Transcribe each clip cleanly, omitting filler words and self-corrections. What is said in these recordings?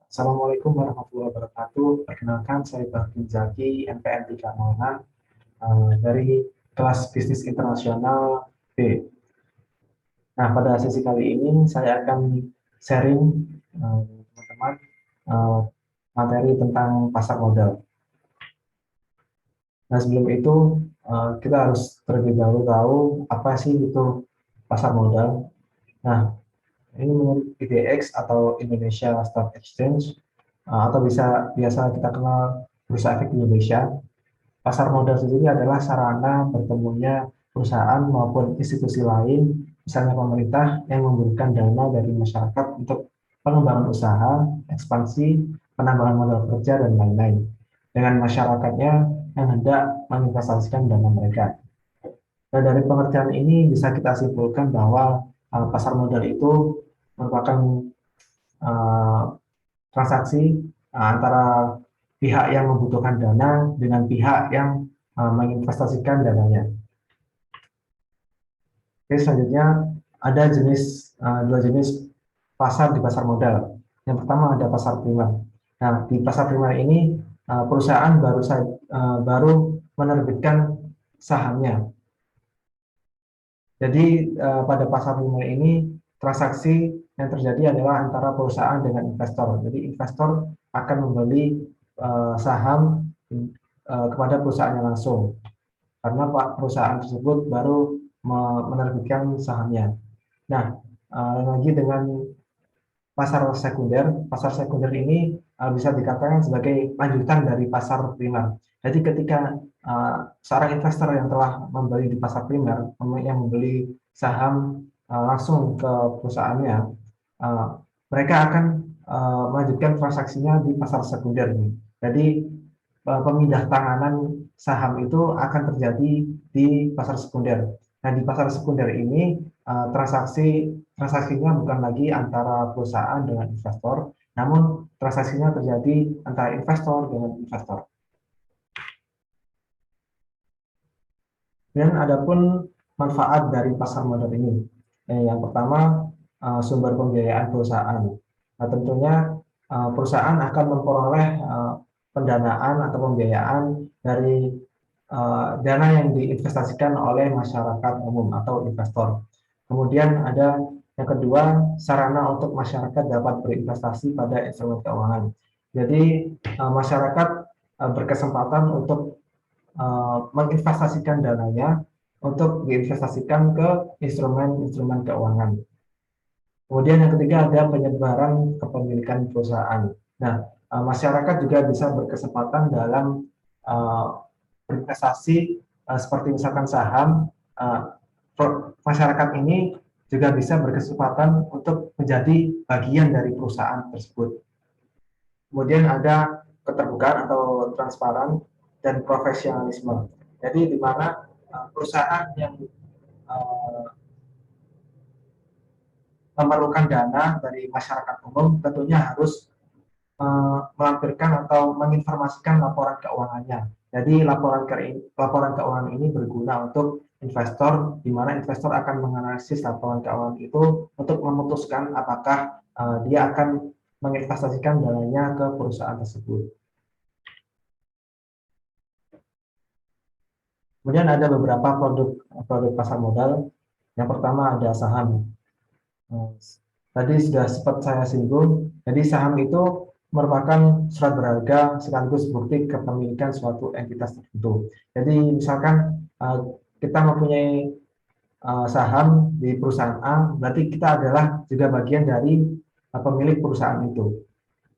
Assalamualaikum warahmatullahi wabarakatuh. Perkenalkan, saya Bahkin Zaki, MPN 306 dari kelas Bisnis Internasional B. Nah, pada sesi kali ini saya akan sharing teman-teman materi tentang pasar modal. Nah, sebelum itu kita harus terlebih dahulu tahu apa sih itu pasar modal. Nah, ini menurut IDX atau Indonesia Stock Exchange atau biasa kita kenal Bursa Efek Indonesia. Pasar modal sendiri adalah sarana bertemunya perusahaan maupun institusi lain, misalnya pemerintah yang memberikan dana dari masyarakat untuk pengembangan usaha, ekspansi, penambahan modal kerja, dan lain-lain. Dengan masyarakatnya yang hendak menginvestasikan dana mereka. Dan dari pengertian ini bisa kita simpulkan bahwa pasar modal itu merupakan uh, transaksi antara pihak yang membutuhkan dana dengan pihak yang menginvestasikan dananya. Oke, selanjutnya ada dua jenis pasar di pasar modal. Yang pertama ada pasar primer. Nah, di pasar primer ini perusahaan baru menerbitkan sahamnya. Jadi pada pasar primer ini transaksi yang terjadi adalah antara perusahaan dengan investor. Jadi investor akan membeli saham kepada perusahaannya langsung, karena perusahaan tersebut baru menerbitkan sahamnya. Nah, lagi dengan pasar sekunder ini bisa dikatakan sebagai lanjutan dari pasar primer. Jadi ketika seorang investor yang telah membeli di pasar primer, yang membeli saham langsung ke perusahaannya, mereka akan melanjutkan transaksinya di pasar sekunder. Jadi pemindah tanganan saham itu akan terjadi di pasar sekunder. Nah, di pasar sekunder ini transaksinya bukan lagi antara perusahaan dengan investor, namun transaksinya terjadi antara investor dengan investor. Dan adapun manfaat dari pasar modal ini, yang pertama sumber pembiayaan perusahaan. Nah, tentunya perusahaan akan memperoleh pendanaan atau pembiayaan dari dana yang diinvestasikan oleh masyarakat umum atau investor. Kemudian ada yang kedua, sarana untuk masyarakat dapat berinvestasi pada instrumen keuangan. Jadi masyarakat berkesempatan untuk menginvestasikan dananya untuk diinvestasikan ke instrumen-instrumen keuangan. Kemudian yang ketiga ada penyebaran kepemilikan perusahaan. Nah, masyarakat juga bisa berkesempatan dalam berinvestasi seperti misalkan saham. Masyarakat ini juga bisa berkesempatan untuk menjadi bagian dari perusahaan tersebut. Kemudian ada keterbukaan atau transparan dan profesionalisme. Jadi di mana perusahaan yang memerlukan dana dari masyarakat umum tentunya harus melampirkan atau menginformasikan laporan keuangannya. Jadi laporan keuangan ini berguna untuk investor, di mana investor akan menganalisis laporan keuangan itu untuk memutuskan apakah dia akan menginvestasikan dananya ke perusahaan tersebut. Kemudian ada beberapa produk pasar modal. Yang pertama ada saham. Tadi sudah sempat saya singgung. Jadi saham itu merupakan surat berharga sekaligus bukti kepemilikan suatu entitas tertentu. Jadi misalkan kita mempunyai saham di perusahaan A, berarti kita adalah juga bagian dari pemilik perusahaan itu.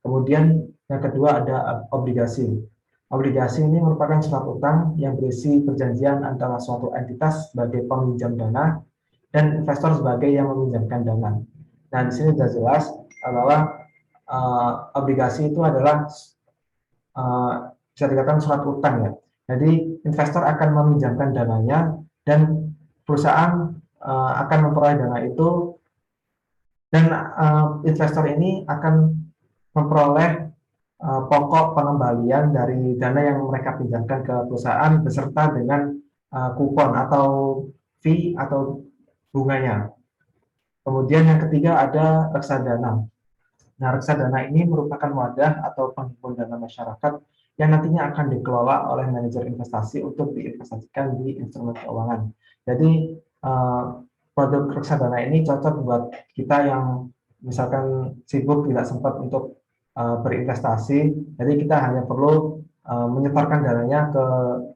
Kemudian yang kedua ada obligasi. Obligasi ini merupakan surat utang yang berisi perjanjian antara suatu entitas sebagai peminjam dana dan investor sebagai yang meminjamkan dana. Nah, di sini sudah jelas bahwa obligasi itu adalah bisa dikatakan surat utang ya. Jadi investor akan meminjamkan dananya dan perusahaan akan memperoleh dana itu, dan investor ini akan memperoleh pokok pengembalian dari dana yang mereka pinjamkan ke perusahaan beserta dengan kupon atau fee atau bunganya. Kemudian yang ketiga ada reksadana. Nah, reksadana ini merupakan wadah atau penghimpun dana masyarakat yang nantinya akan dikelola oleh manajer investasi untuk diinvestasikan di instrumen keuangan. Jadi, produk reksadana ini cocok buat kita yang misalkan sibuk tidak sempat untuk berinvestasi, jadi kita hanya perlu menyetorkan dananya ke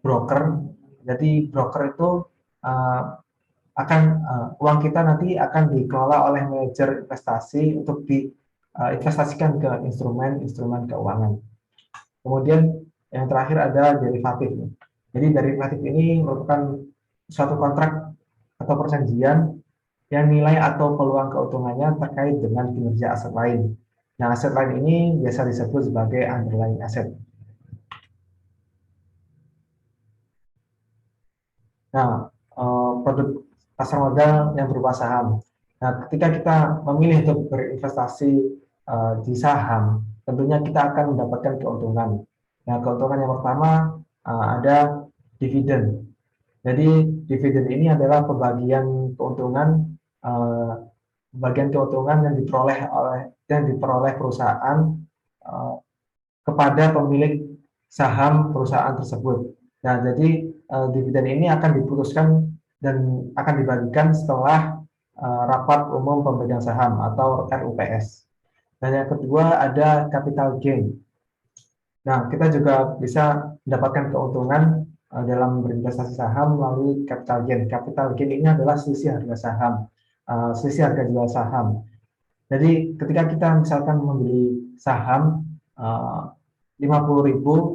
broker. Jadi broker itu uang kita nanti akan dikelola oleh manajer investasi untuk diinvestasikan ke instrumen-instrumen keuangan. Kemudian yang terakhir ada derivatif. Jadi derivatif ini merupakan suatu kontrak atau perjanjian yang nilai atau peluang keuntungannya terkait dengan kinerja aset lain. Nah, aset lain ini biasa disebut sebagai underlying asset. Nah, produk pasar modal yang berupa saham. Nah, ketika kita memilih untuk berinvestasi di saham, tentunya kita akan mendapatkan keuntungan. Nah, keuntungan yang pertama ada dividen. Jadi, dividen ini adalah bagian keuntungan yang diperoleh perusahaan uh, kepada pemilik saham perusahaan tersebut. Nah, jadi dividen ini akan diputuskan dan akan dibagikan setelah rapat umum pemegang saham atau RUPS. Dan yang kedua ada capital gain. Nah, kita juga bisa mendapatkan keuntungan dalam berinvestasi saham melalui capital gain. Capital gain ini adalah selisih harga saham, selisih harga jual saham. Jadi ketika kita misalkan membeli saham 50.000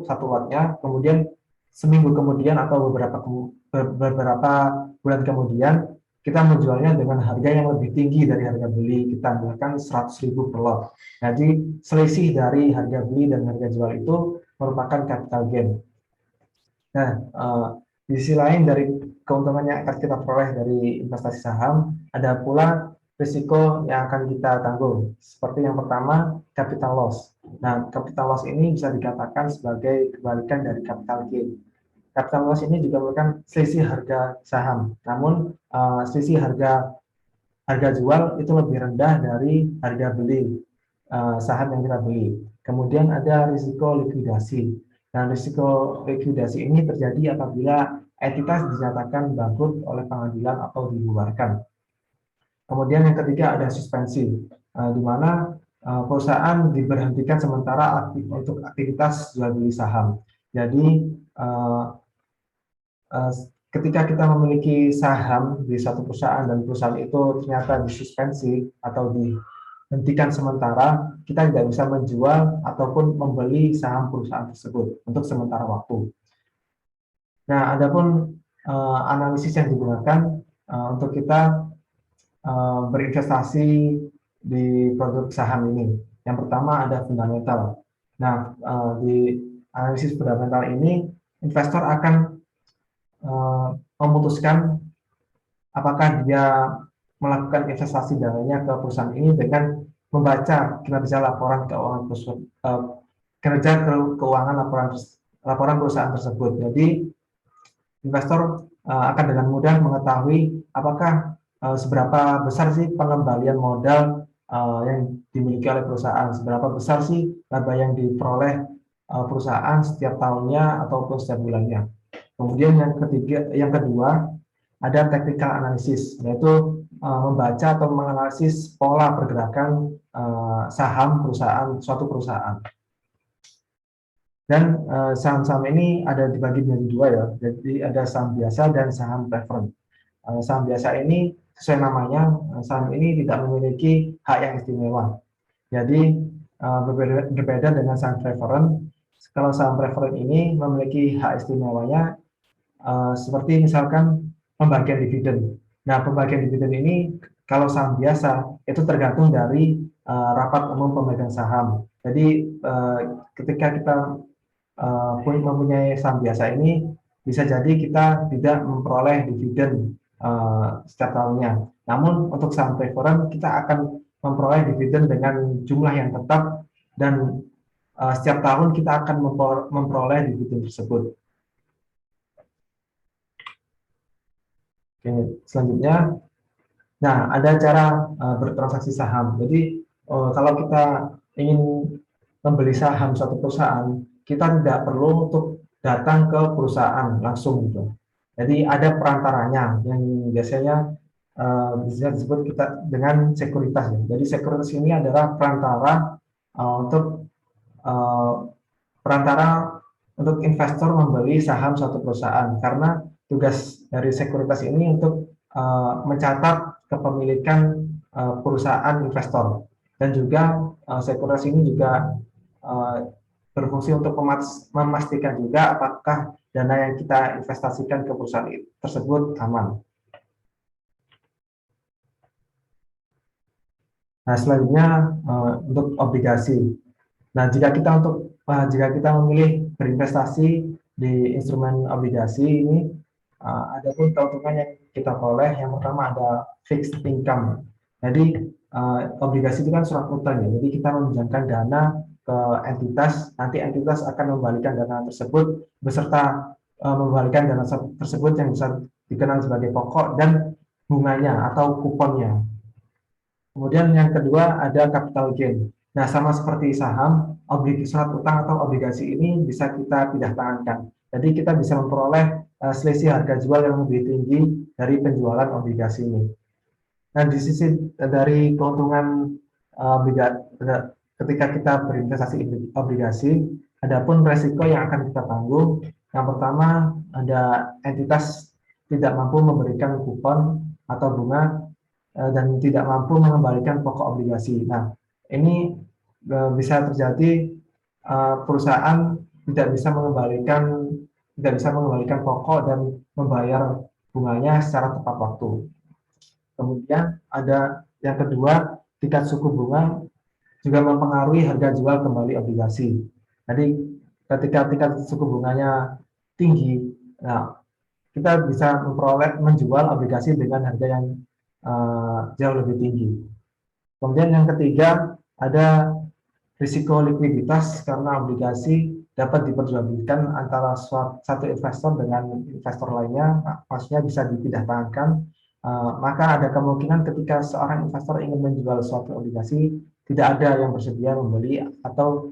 satu lotnya, kemudian seminggu kemudian atau beberapa bulan kemudian kita menjualnya dengan harga yang lebih tinggi dari harga beli, kita bahkan 100.000 per lot. Jadi selisih dari harga beli dan harga jual itu merupakan capital gain. Nah, di sisi lain dari keuntungan yang akan kita peroleh dari investasi saham, ada pula risiko yang akan kita tanggung. Seperti yang pertama, capital loss. Nah, capital loss ini bisa dikatakan sebagai kebalikan dari capital gain. Capital loss ini juga merupakan selisih harga saham. Namun, selisih harga jual itu lebih rendah dari harga beli saham yang kita beli. Kemudian ada risiko likuidasi. Dan risiko likuidasi ini terjadi apabila entitas dinyatakan bangkrut oleh pengadilan atau dibubarkan. Kemudian yang ketiga ada suspensi, di mana perusahaan diberhentikan sementara untuk aktivitas jual beli saham. Jadi ketika kita memiliki saham di satu perusahaan dan perusahaan itu ternyata disuspensi atau dihentikan sementara, kita tidak bisa menjual ataupun membeli saham perusahaan tersebut untuk sementara waktu. Nah, adapun analisis yang digunakan untuk kita berinvestasi di produk saham ini. Yang pertama ada fundamental. Nah, di analisis fundamental ini, investor akan memutuskan apakah dia melakukan investasi dananya ke perusahaan ini dengan membaca kinerja laporan keuangan laporan perusahaan tersebut. Jadi investor akan dengan mudah mengetahui apakah seberapa besar sih pengembalian modal yang dimiliki oleh perusahaan, seberapa besar sih laba yang diperoleh perusahaan setiap tahunnya ataupun setiap bulannya. Kemudian yang kedua ada technical analysis, yaitu membaca atau menganalisis pola pergerakan saham suatu perusahaan. Dan saham-saham ini ada dibagi menjadi dua ya, jadi ada saham biasa dan saham preferred. Saham biasa ini sesuai namanya, saham ini tidak memiliki hak yang istimewa. Jadi berbeda dengan saham preferred. Kalau saham preferred ini memiliki hak istimewanya seperti misalkan pembagian dividen. Nah, pembagian dividen ini kalau saham biasa itu tergantung dari rapat umum pemegang saham. Jadi ketika kita mempunyai saham biasa ini, bisa jadi kita tidak memperoleh dividen setiap tahunnya. Namun untuk saham preferred kita akan memperoleh dividen dengan jumlah yang tetap dan setiap tahun kita akan memperoleh dividen tersebut. Oke, selanjutnya, nah ada cara bertransaksi saham. Jadi kalau kita ingin membeli saham suatu perusahaan, kita tidak perlu untuk datang ke perusahaan langsung gitu. Jadi ada perantaranya yang biasanya bisa disebut kita dengan sekuritas. Ya. Jadi sekuritas ini adalah untuk uh, perantara untuk investor membeli saham suatu perusahaan, karena tugas dari sekuritas ini untuk mencatat kepemilikan perusahaan investor, dan juga sekuritas ini juga berfungsi untuk memastikan juga apakah dana yang kita investasikan ke perusahaan tersebut aman. Nah, selanjutnya untuk obligasi. Nah, jika kita memilih berinvestasi di instrumen obligasi ini, ada pun keuntungan yang kita peroleh. Yang pertama ada fixed income. Jadi obligasi itu kan surat utang ya. Jadi kita meminjamkan dana ke entitas, nanti entitas akan membalikan dana tersebut beserta membalikan dana tersebut yang bisa dikenal sebagai pokok dan bunganya atau kuponnya. Kemudian yang kedua ada capital gain. Nah, sama seperti saham, surat utang atau obligasi ini bisa kita pindah tangankan. Jadi kita bisa memperoleh selisih harga jual yang lebih tinggi dari penjualan obligasi ini. Nah, di sisi dari keuntungan ketika kita berinvestasi obligasi, adapun resiko yang akan kita tanggung. Yang pertama ada entitas tidak mampu memberikan kupon atau bunga dan tidak mampu mengembalikan pokok obligasi. Nah, ini bisa terjadi perusahaan tidak bisa mengembalikan pokok dan membayar bunganya secara tepat waktu. Kemudian ada yang kedua, tingkat suku bunga juga mempengaruhi harga jual kembali obligasi. Jadi ketika tingkat suku bunganya tinggi, nah, kita bisa menjual obligasi dengan harga yang jauh lebih tinggi. Kemudian yang ketiga ada risiko likuiditas, karena obligasi dapat diperjualbelikan antara satu investor dengan investor lainnya, maksudnya bisa dipindah tangankan. Maka ada kemungkinan ketika seorang investor ingin menjual suatu obligasi, tidak ada yang bersedia membeli atau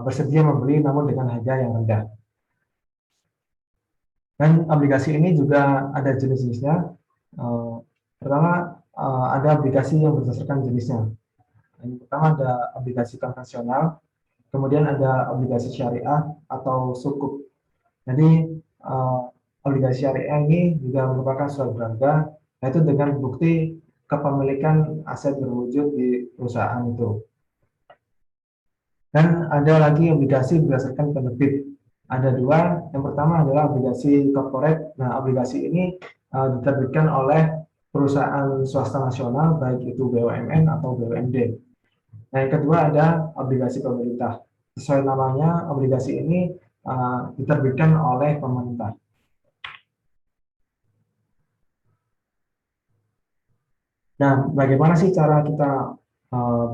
bersedia membeli namun dengan harga yang rendah. Dan obligasi ini juga ada jenis-jenisnya. Pertama, ada obligasi yang berdasarkan jenisnya. Yang pertama ada obligasi konvensional, kemudian ada obligasi syariah atau sukuk. Jadi obligasi syariah ini juga merupakan surat berharga, yaitu dengan bukti kepemilikan aset berwujud di perusahaan itu. Dan ada lagi obligasi berdasarkan penerbit. Ada dua. Yang pertama adalah obligasi corporate. Nah, obligasi ini diterbitkan oleh perusahaan swasta nasional, baik itu BUMN atau BUMD. Nah, yang kedua ada obligasi pemerintah. Sesuai namanya, obligasi ini diterbitkan oleh pemerintah. Nah, bagaimana sih cara kita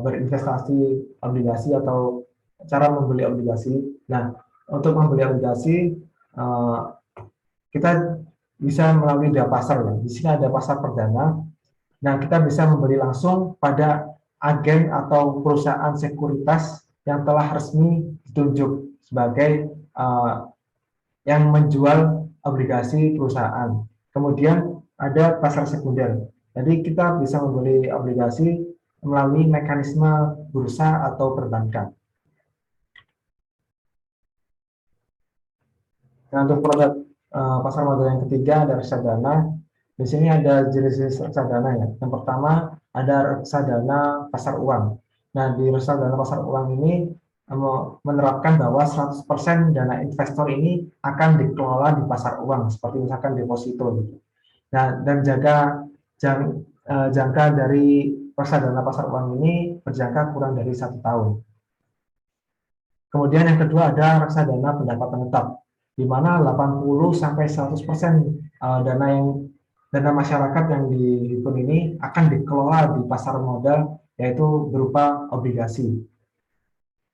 berinvestasi obligasi atau cara membeli obligasi? Nah, untuk membeli obligasi kita bisa melalui dua pasar ya. Di sini ada pasar perdana. Nah, kita bisa membeli langsung pada agen atau perusahaan sekuritas yang telah resmi ditunjuk sebagai yang menjual obligasi perusahaan. Kemudian ada pasar sekunder. Jadi kita bisa membeli obligasi melalui mekanisme bursa atau perbankan. Nah, untuk produk pasar modal yang ketiga ada reksadana. Di sini ada jenis-jenis reksadana ya. Yang pertama ada reksadana pasar uang. Nah, di reksadana pasar uang ini menerapkan bahwa 100% dana investor ini akan dikelola di pasar uang, seperti misalkan deposito. Nah, dan jangka dari reksadana pasar uang ini berjangka kurang dari 1 tahun. Kemudian yang kedua ada reksadana pendapatan tetap, di mana 80-100% dana masyarakat yang dihimpun ini akan dikelola di pasar modal, yaitu berupa obligasi.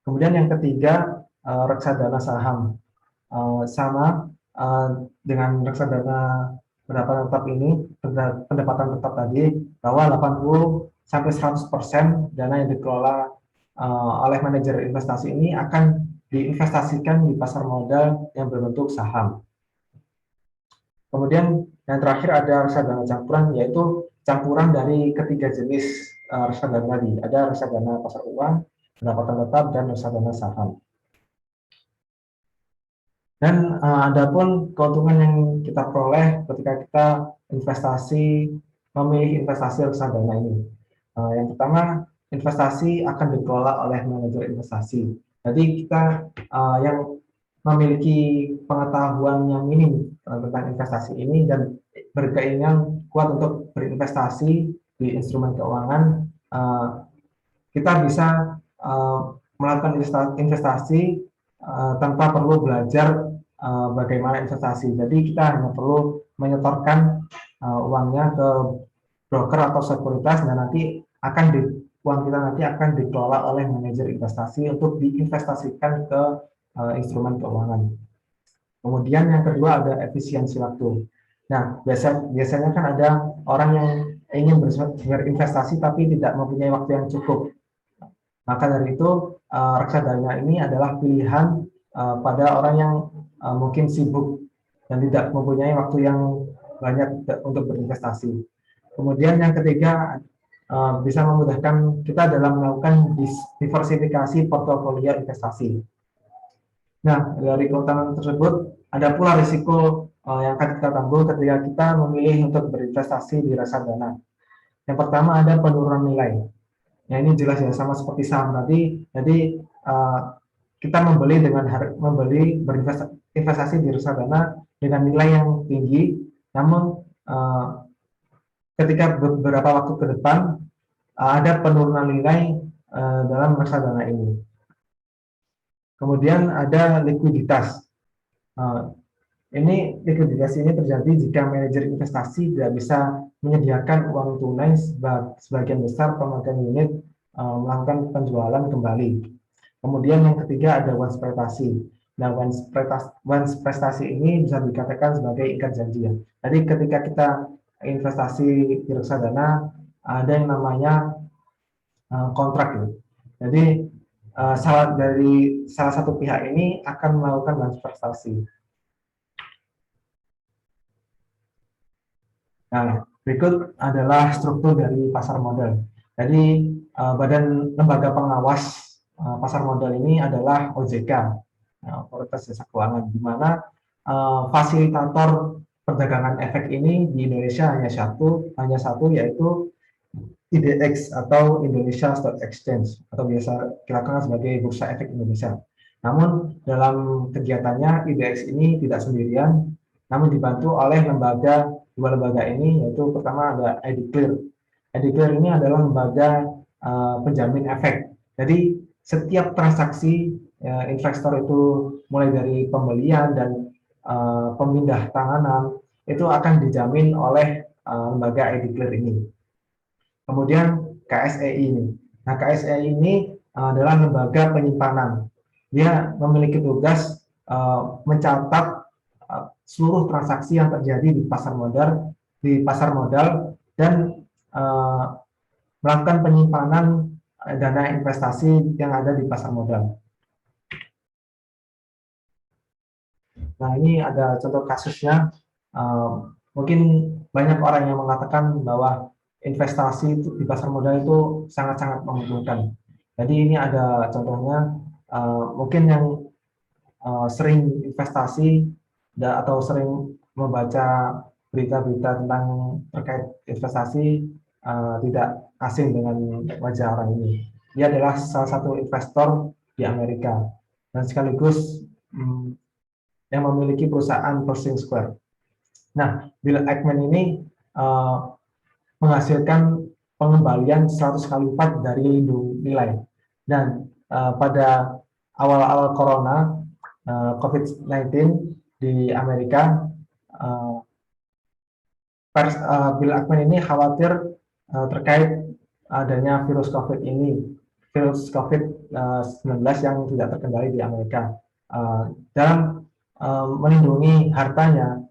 Kemudian yang ketiga reksadana saham, sama dengan reksadana pendapatan tetap ini, pendapatan tetap tadi, bahwa 80-100% dana yang dikelola oleh manajer investasi ini akan diinvestasikan di pasar modal yang berbentuk saham. Kemudian yang terakhir ada reksadana campuran, yaitu campuran dari ketiga jenis reksadana tadi. Ada reksadana pasar uang, pendapatan tetap, dan reksadana saham. Dan adapun keuntungan yang kita peroleh ketika kita memilih investasi reksadana ini. Yang pertama, investasi akan dikelola oleh manajer investasi. Jadi kita yang memiliki pengetahuan yang minim tentang investasi ini dan berkeinginan kuat untuk berinvestasi di instrumen keuangan, kita bisa melakukan investasi tanpa perlu belajar bagaimana investasi. Jadi kita hanya perlu menyetorkan uangnya ke broker atau sekuritas, dan nanti uang kita nanti akan dikelola oleh manajer investasi untuk diinvestasikan ke instrumen keuangan. Kemudian yang kedua ada efisiensi waktu. Nah, biasanya kan ada orang yang ingin berinvestasi tapi tidak mempunyai waktu yang cukup. Maka dari itu, reksadana ini adalah pilihan pada orang yang mungkin sibuk dan tidak mempunyai waktu yang banyak untuk berinvestasi. Kemudian yang ketiga, bisa memudahkan kita dalam melakukan diversifikasi portofolio investasi. Nah, dari keutamaan tersebut, ada pula risiko yang akan kita tanggung ketika kita memilih untuk berinvestasi di reksadana. Yang pertama ada penurunan nilai. Ya, ini jelas ya, sama seperti saham tadi. Jadi kita berinvestasi di reksadana dengan nilai yang tinggi, namun ketika beberapa waktu ke depan ada penurunan nilai dalam reksadana ini. Kemudian ada likuiditas. Likuiditas ini terjadi jika manajer investasi tidak bisa menyediakan uang tunai sebagian besar pemegang unit melakukan penjualan kembali. Kemudian yang ketiga ada once prestasi. Nah, once prestasi ini bisa dikatakan sebagai ikat janji. Jadi ketika kita investasi di reksadana, ada yang namanya kontrak. Jadi salah satu pihak ini akan melakukan once prestasi. Nah, berikut adalah struktur dari pasar modal. Jadi badan lembaga pengawas pasar modal ini adalah OJK, Otoritas Jasa Keuangan, di mana fasilitator perdagangan efek ini di Indonesia hanya satu, yaitu IDX atau Indonesia Stock Exchange, atau biasa kita kenal sebagai Bursa Efek Indonesia. Namun dalam kegiatannya IDX ini tidak sendirian, namun dibantu oleh dua lembaga ini, yaitu pertama ada IDClear. IDClear ini adalah lembaga penjamin efek. Jadi setiap transaksi investor itu mulai dari pembelian dan pemindah tanganan itu akan dijamin oleh lembaga IDClear ini. Kemudian KSEI ini. Nah, KSEI ini adalah lembaga penyimpanan. Dia memiliki tugas mencatat seluruh transaksi yang terjadi di pasar modal dan melakukan penyimpanan dana investasi yang ada di pasar modal. Nah, ini ada contoh kasusnya. Mungkin banyak orang yang mengatakan bahwa investasi di pasar modal itu sangat-sangat menguntungkan. Jadi ini ada contohnya, mungkin yang sering investasi atau sering membaca berita-berita tentang terkait investasi tidak asing dengan wajah orang ini. Dia adalah salah satu investor di Amerika dan sekaligus yang memiliki perusahaan Pershing Square. Nah, Bill Ackman ini menghasilkan pengembalian 100 kali lipat dari lindung nilai. Dan pada awal-awal corona COVID-19 di Amerika, Bill Ackman ini khawatir terkait adanya virus COVID-19 yang tidak terkendali di Amerika. Dalam melindungi hartanya,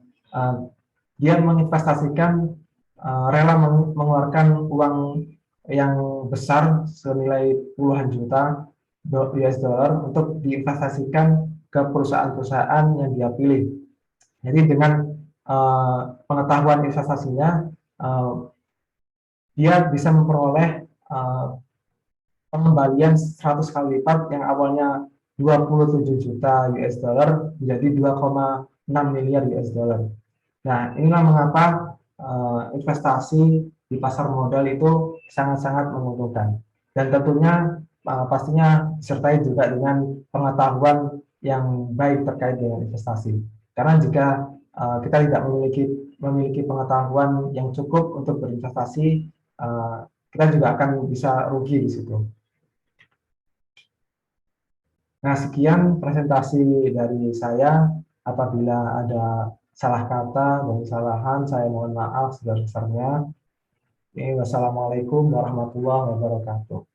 dia menginvestasikan rela mengeluarkan uang yang besar senilai puluhan juta US dollar untuk diinvestasikan ke perusahaan-perusahaan yang dia pilih. Jadi dengan pengetahuan investasinya, dia bisa memperoleh pengembalian 100 kali lipat yang awalnya 27 juta US dollar menjadi 2,6 miliar US dollar. Nah, inilah mengapa investasi di pasar modal itu sangat-sangat menguntungkan. Dan tentunya pastinya disertai juga dengan pengetahuan yang baik terkait dengan investasi. Karena jika kita tidak memiliki pengetahuan yang cukup untuk berinvestasi, kita juga akan bisa rugi di situ. Nah, sekian presentasi dari saya. Apabila ada salah kata dan kesalahan, saya mohon maaf sebesar-besarnya. Wassalamualaikum warahmatullahi wabarakatuh.